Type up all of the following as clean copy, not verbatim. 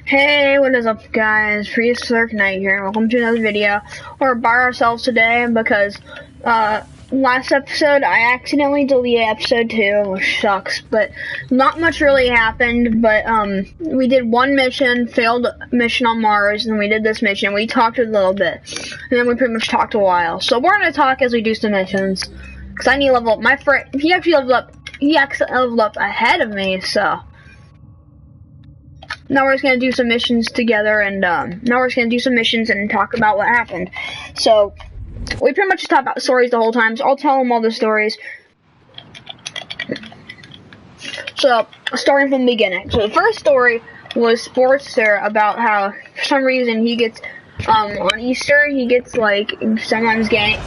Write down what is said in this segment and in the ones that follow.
Hey, what is up guys? Prehistoric Night here, and welcome to another video. We're by ourselves today because, last episode I accidentally deleted episode 2, which sucks, but not much really happened, but, we did one mission, failed mission on Mars, and we did this mission. We talked a little bit, and then we pretty much talked a while. So we're gonna talk as we do some missions, because I need to level up. My friend, he actually leveled up ahead of me, so. Now we're just gonna do some missions together, and now we're just gonna do some missions and talk about what happened. So we pretty much just talk about stories the whole time. So I'll tell them all the stories. So starting from the beginning. So the first story was Forster, about how for some reason he gets on Easter he gets like sometimes game.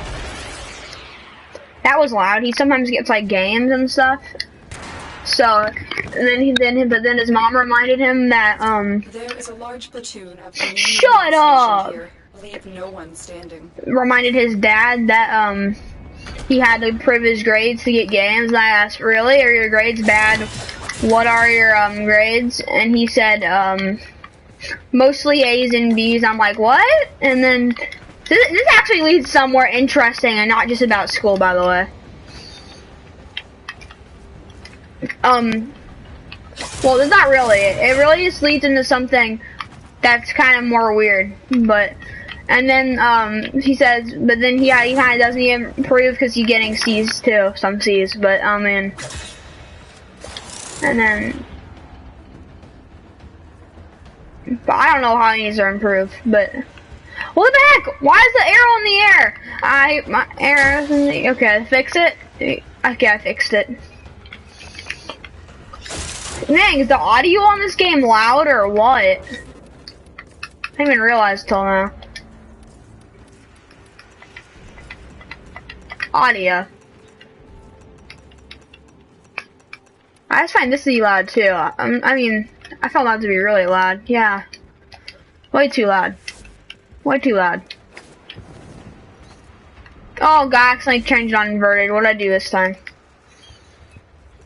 That was loud. He sometimes gets like games and stuff. So, and then his mom reminded him that, there is a large platoon of shut up! Here. Leave no one standing. Reminded his dad that, he had to improve his grades to get games, and I asked, really? Are your grades bad? What are your, grades? And he said, mostly A's and B's. I'm like, what? And then, this actually leads somewhere interesting, and not just about school, by the way. Well, it's not really. It really just leads into something that's kind of more weird. But, and then, he says, but then, yeah, he kind of doesn't even improve because he's getting C's too, some C's. But, and then, but I don't know how he needs to improve, but, what the heck? Why is the arrow in the air? My arrow's in the, okay, fix it. Okay, I fixed it. Dang, is the audio on this game loud or what? I didn't even realize till now. Audio. I just find this to be loud too. I mean, I found that to be really loud. Yeah. Way too loud. Way too loud. Oh, God, I accidentally changed it on inverted. What did I do this time?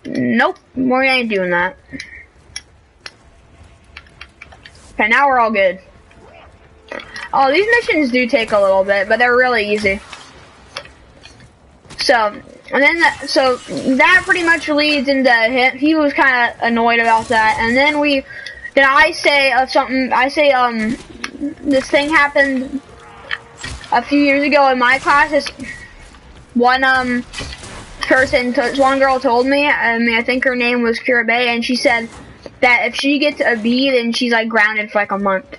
Nope, we ain't doing that. Okay, now we're all good. Oh, these missions do take a little bit, but they're really easy. So, and then so that pretty much leads into him. He was kind of annoyed about that, and then I say something. I say this thing happened a few years ago in my class. This one one girl told me, I think her name was Kira Bay, and she said that if she gets a B, then she's like grounded for like a month.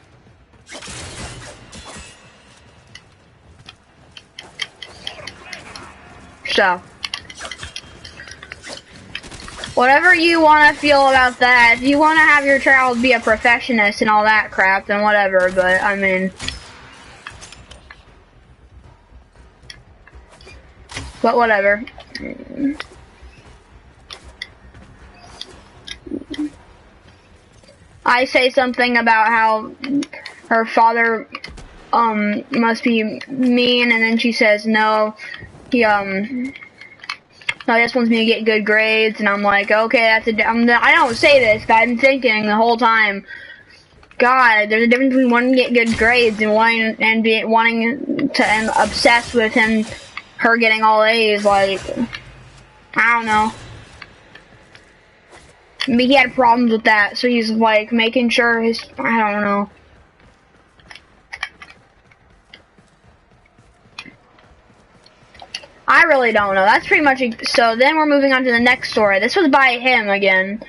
So, whatever you want to feel about that, if you want to have your child be a perfectionist and all that crap, then whatever, but I mean, but whatever. I say something about how her father must be mean, and then she says no, he just wants me to get good grades, and I'm like, okay, I don't say this, but I'm thinking the whole time, God, there's a difference between wanting to get good grades and wanting to obsessed with her getting all A's. Like, I don't know. But he had problems with that, so he's like making sure I don't know. I really don't know. That's pretty much it. So then we're moving on to the next story. This was by him again.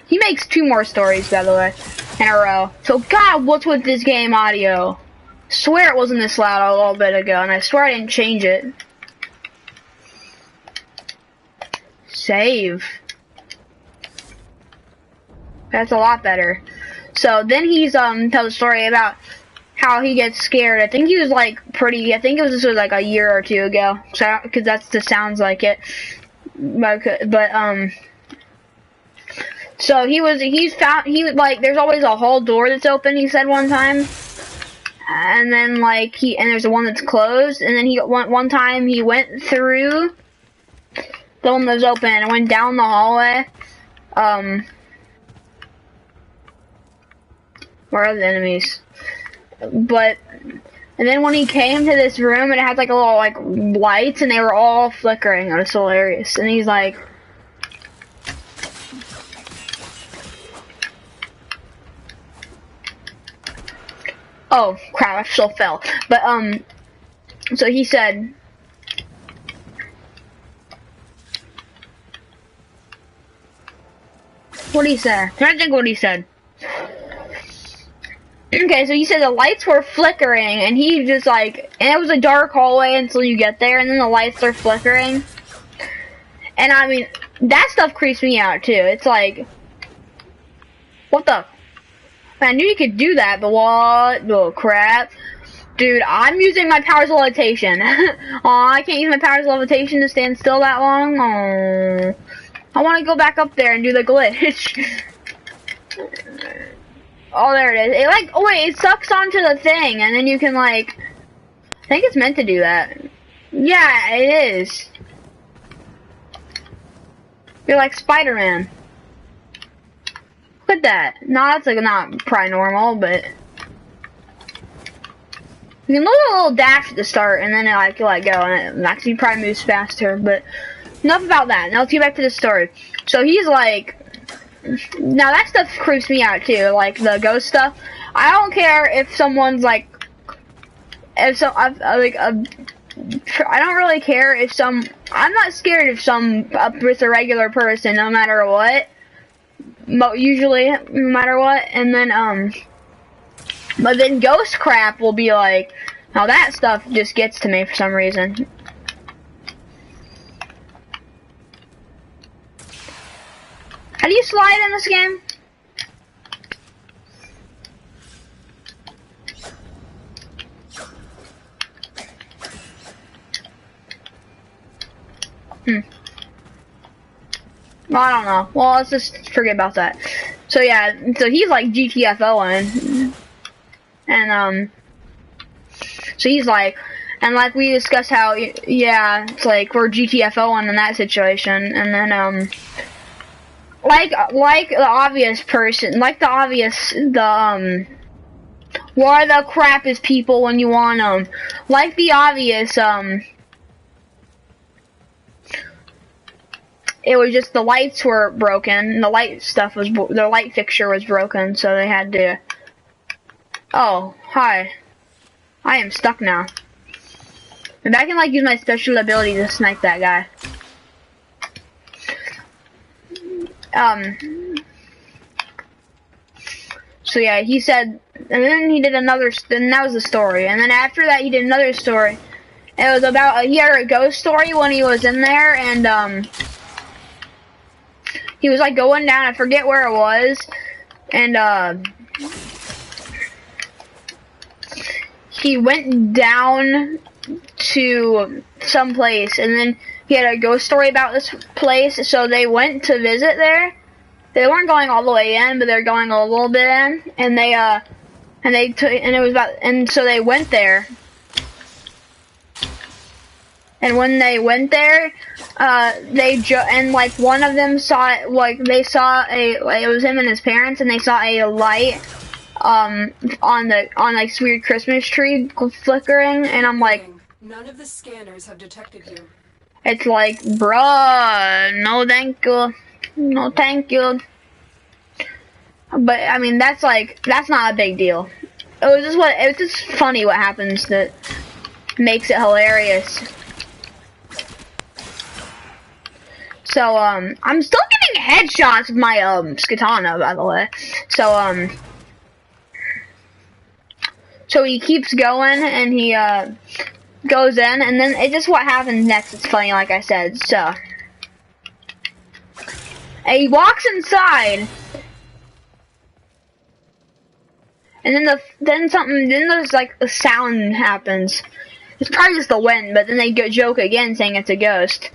He makes 2 more stories, by the way, in a row. So God, what's with this game audio? I swear it wasn't this loud a little bit ago, and I swear I didn't change it. Save. That's a lot better. So then he's tells a story about how he gets scared. I think he was like I think this was like a year or 2 ago. So because that just sounds like it. But so there's always a hall door that's open, he said one time. And then and there's the one that's closed, and then one time he went through the one that was open and went down the hallway. Where are the enemies? But, and then when he came to this room, it had like a little like lights, and they were all flickering. It was hilarious. And he's like, oh crap! I still fell. But so he said, what did he say? I'm trying to think what he said. Okay, so he said the lights were flickering, and he just like, and it was a dark hallway until you get there, and then the lights are flickering. And I mean, that stuff creeps me out too. It's like, what the? I knew you could do that, but what? Oh crap. Dude, I'm using my powers of levitation. Aw, I can't use my powers of levitation to stand still that long. Oh, I want to go back up there and do the glitch. Oh, there it is. It like, oh wait, it sucks onto the thing, and then you can like, I think it's meant to do that. Yeah, it is. You're like Spider-Man. Look at that. No, that's like not probably normal, but you can do a little dash at the start, and then it like you let go, and it actually probably moves faster. But enough about that. Now let's get back to the story. So he's like, now that stuff creeps me out too, like the ghost stuff. I don't care if someone's like, if so, I don't really care if some. I'm not scared if it's a regular person, no matter what. Usually, no matter what, and then but then ghost crap will be like, now that stuff just gets to me for some reason. How do you slide in this game? Well, I don't know. Well, let's just forget about that. So yeah, so he's like GTFOing. And so he's like, and like we discussed how, yeah, it's like we're GTFOing in that situation, and then like the obvious person, like the obvious, why the crap is people when you want them, like the obvious, it was just the lights were broken, the light stuff was, the light fixture was broken, so they had to, oh, hi, I am stuck now. Maybe I can like use my special ability to snipe that guy. So yeah, he said, and then he did another, then that was the story, and then after that he did another story. It was about, he had a ghost story when he was in there, and he was like going down, I forget where it was, and he went down to some place, and then he had a ghost story about this place, so they went to visit there. They weren't going all the way in, but they're going a little bit in, and so they went there. And when they went there, and like one of them saw it, like they saw it was him and his parents, and they saw a light on like this weird Christmas tree flickering, and I'm like, none of the scanners have detected you. It's like, bruh, no thank you, no thank you. But I mean, that's not a big deal. It was just funny what happens that makes it hilarious. So I'm still getting headshots with my katana, by the way. So he keeps going, and he goes in, and then it's just what happens next. It's funny, like I said. So and he walks inside, and then there's like a sound happens. It's probably just the wind, but then they joke again, saying it's a ghost.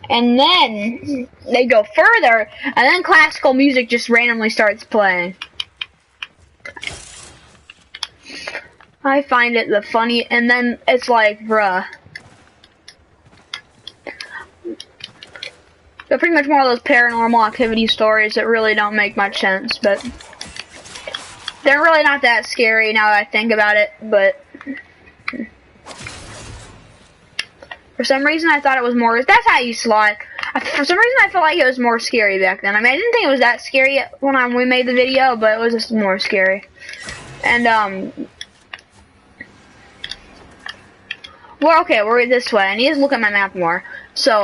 And then they go further, and then classical music just randomly starts playing. I find it the funny, and then it's like, bruh. They're pretty much more of those paranormal activity stories that really don't make much sense, but They're really not that scary now that I think about it, but for some reason I thought it was more. That's how you slot. For some reason I felt like it was more scary back then. I mean, I didn't think it was that scary when we made the video, but it was just more scary. And well, okay, we're this way. I need to look at my map more. So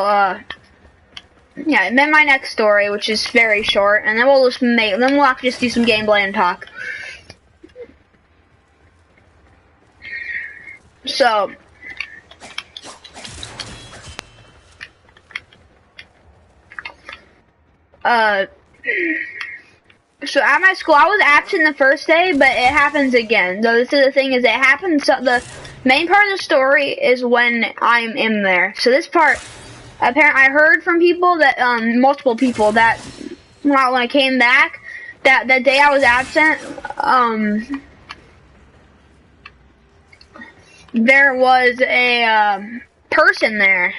yeah, and then my next story, which is very short, and then we'll have to just do some gameplay and talk. So so at my school, I was absent the first day, but it happens again. So this is the thing: is it happens. So the main part of the story is when I'm in there. So this part, apparently, I heard from people that multiple people that when I came back, that day I was absent, there was a person there.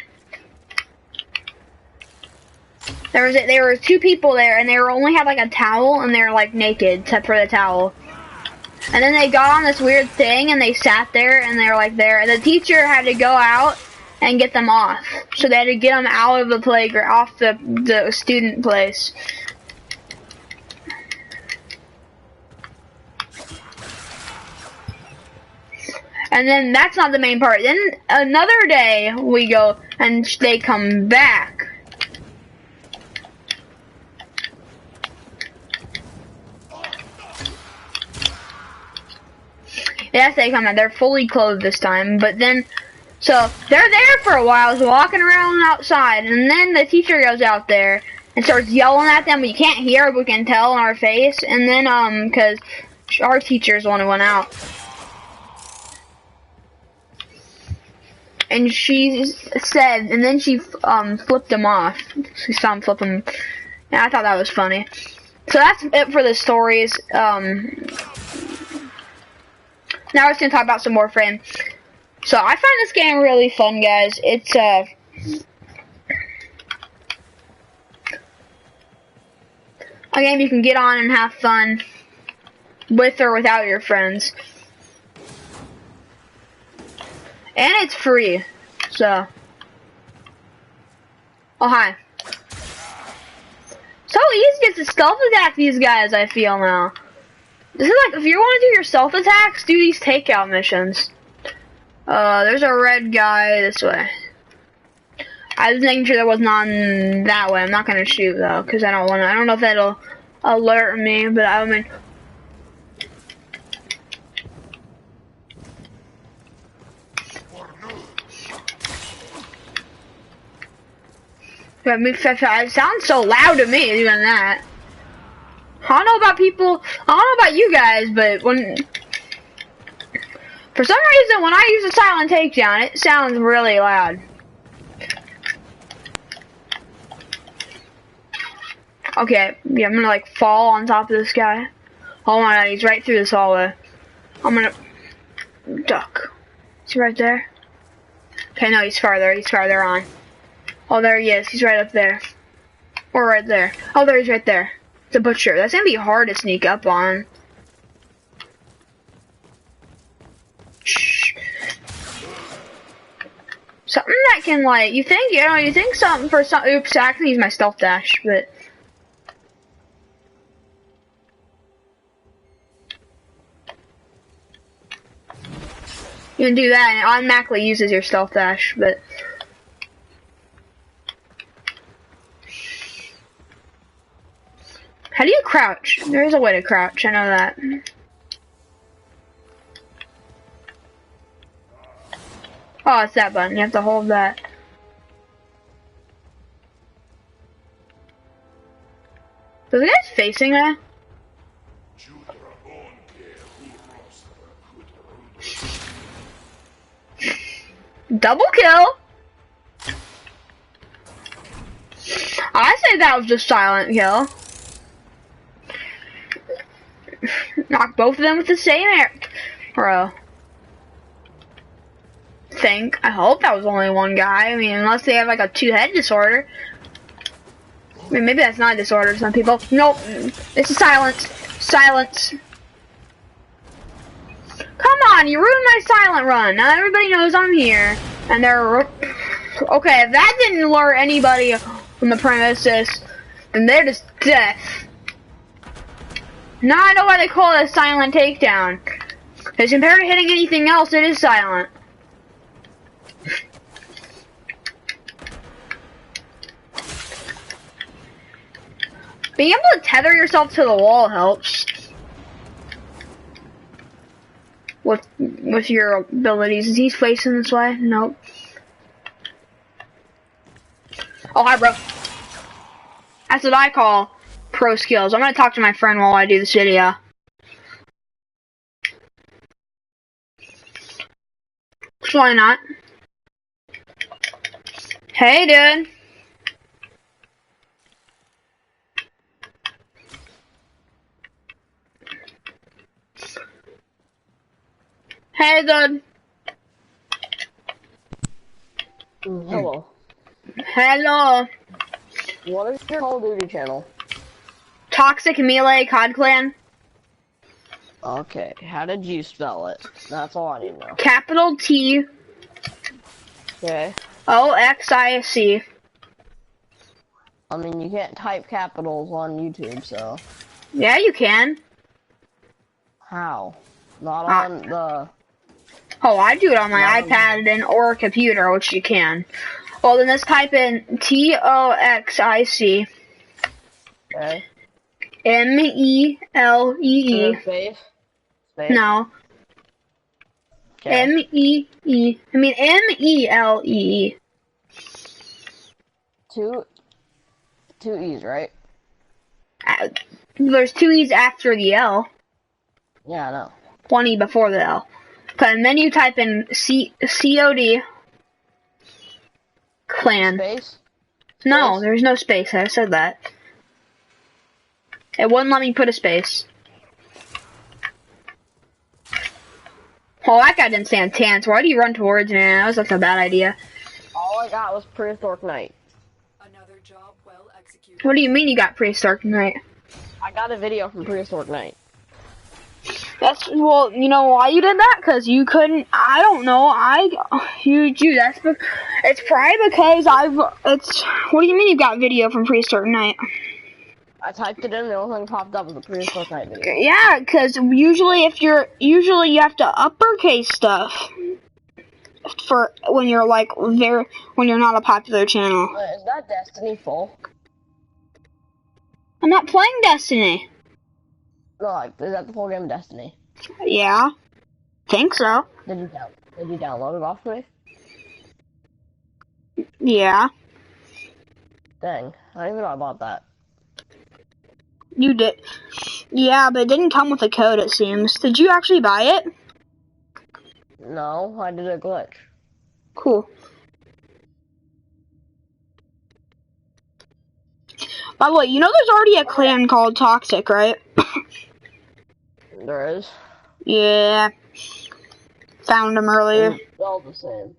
There were two people there, and they only had like a towel, and they were like naked except for the towel. And then they got on this weird thing, and they sat there, and they were like there. And the teacher had to go out and get them off, so they had to get them out of the playground, off the student place. And then that's not the main part. Then another day we go and they come back. Yes, they come back. They're fully clothed this time. But then, so they're there for a while, just walking around outside. And then the teacher goes out there and starts yelling at them. We can't hear, but we can tell in our face. And then, because our teacher's the one who went out. And she said, and then she flipped him off. She saw him flip him. And I thought that was funny. So that's it for the stories. Now we're just gonna talk about some Warframe. So I find this game really fun, guys. It's a game you can get on and have fun with or without your friends. And it's free, so. Oh, hi. So easy to stealth attack these guys, I feel now. This is like, if you want to do your stealth attacks, do these takeout missions. There's a red guy this way. I was making sure there was none that way. I'm not gonna shoot though, because I don't know if that'll alert me, but I mean. It sounds so loud to me doing that. I don't know about people, I don't know about you guys, but for some reason when I use a silent takedown, it sounds really loud. Okay, yeah, I'm gonna like fall on top of this guy. Oh my god, he's right through this hallway. I'm gonna duck. Is he right there? Okay, no, he's farther on. Oh, there he is. He's right up there. Or right there. Oh, there he's right there. It's a butcher. That's gonna be hard to sneak up on. Shh. Something that can like, you think something for some, oops, I can use my stealth dash, but. You can do that and it automatically uses your stealth dash, but. How do you crouch? There is a way to crouch, I know that. Oh, it's that button. You have to hold that. So the guy's facing that? Double kill! I say that was just silent kill. Knock both of them with the same arrow. I hope that was only one guy. I mean, unless they have like a two-head disorder. I mean, maybe that's not a disorder to some people. Nope. This is silence. Silence. on, you ruined my silent run. Now everybody knows I'm here. And they're... Okay, if that didn't alert anybody from the premises, then they're just deaf. Now I know why they call it a silent takedown. Because compared to hitting anything else, it is silent. Being able to tether yourself to the wall helps. With your abilities. Is he facing this way? Nope. Oh, hi, bro. That's what I call pro skills. I'm gonna talk to my friend while I do this video. So why not? Hey, dude. Hey, dude. Hello. Hello. What is your Call of Duty channel? Toxic Melee COD Clan. Okay, how did you spell it? That's all I need to know. Capital T Okay. OXIC. I mean, you can't type capitals on YouTube, so... Yeah, you can. How? Not on the... Oh, I do it on my iPad and or a computer, which you can. Well, then let's type in TOXIC. Okay. MELEE. Space? Space? No. Okay. MELEE. Two E's, right? There's two E's after the L. Yeah, I know. One E before the L. Okay, and then you type in COD clan. Space? No, there's no space. I said that. It wouldn't let me put a space. Oh, that guy didn't stand a chance. Why do you run towards me? That was like a bad idea. All I got was Prehistoric Night. Another job well executed. What do you mean you got Prehistoric Night? I got a video from Prehistoric Night. That's, well, you know why you did that? Because you couldn't, I don't know, it's probably because what do you mean you got video from Prehistoric Night? I typed it in, the only thing popped up was a Prehistoric Night video. Yeah, because usually you have to uppercase stuff for when you're when you're not a popular channel. Is that Destiny full? I'm not playing Destiny. No, like, is that the full game of Destiny? Yeah, think so. Did you download it off me? Yeah. Dang, I didn't even know I bought that. You did. Yeah, but it didn't come with a code, it seems. Did you actually buy it? No, I did a glitch. Cool. By the way, you know there's already a clan called Toxic, right? There is? Yeah. Found him earlier. It's spelled the same.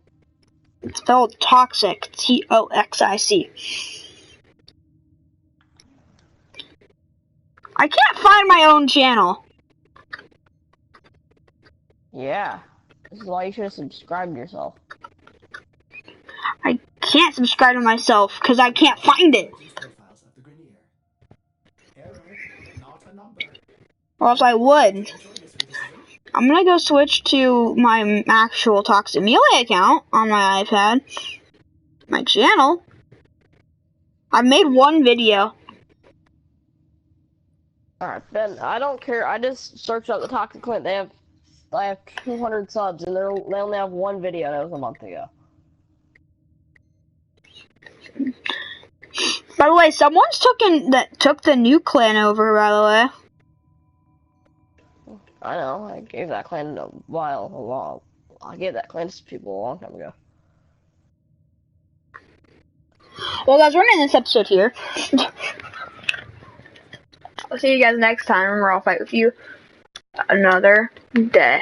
It's spelled Toxic. TOXIC. I can't find my own channel. Yeah. This is why you should have subscribed yourself. I can't subscribe to myself because I can't find it. Or else I would. I'm gonna go switch to my actual Toxic Melee account on my iPad. My channel. I've made one video. Alright, Ben, I don't care. I just searched up the Toxic Clint. They have 200 subs, and they only have one video that was a month ago. By the way, someone's took the new clan over, by the way. I know, I gave that clan a while. I gave that clan to people a long time ago. Well, guys, we're ending this episode here. I'll see you guys next time, and I'll fight with you another day.